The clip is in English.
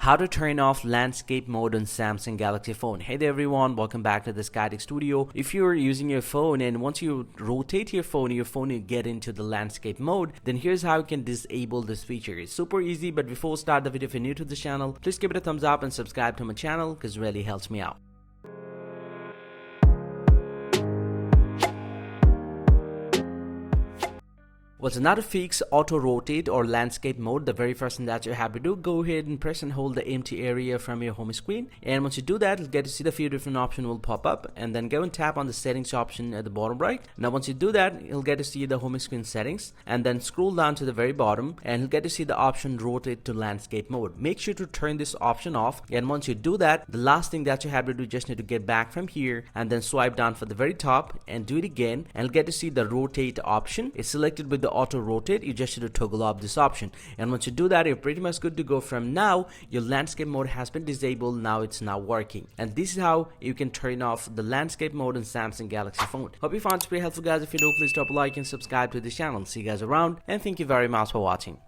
How to turn off landscape mode on Samsung Galaxy phone. Hey there everyone, welcome back to the SkyTech Studio. If you're using your phone and once you rotate your phone will get into the landscape mode, then here's how you can disable this feature. It's super easy, but before we start the video, if you're new to the channel, please give it a thumbs up and subscribe to my channel because it really helps me out. What's not to fix auto rotate or landscape mode, the very first thing that you have to do, go ahead and press and hold the empty area from your home screen. And once you do that, you'll get to see the few different options will pop up, and then go and tap on the settings option at the bottom right. Now once you do that, you'll get to see the home screen settings, and then scroll down to the very bottom and you'll get to see the option rotate to landscape mode. Make sure to turn this option off, and once you do that, the last thing that you have to do, just need to get back from here and then swipe down for the very top and do it again, and you'll get to see the rotate option. It's selected with the auto rotate. You just need to toggle off this option, and once you do that, you're pretty much good to go. From now, your landscape mode has been disabled. Now it's now working, and this is how you can turn off the landscape mode on Samsung Galaxy phone. Hope you found this pretty helpful, guys. If you do, please drop a like and subscribe to the channel. See you guys around, and thank you very much for watching.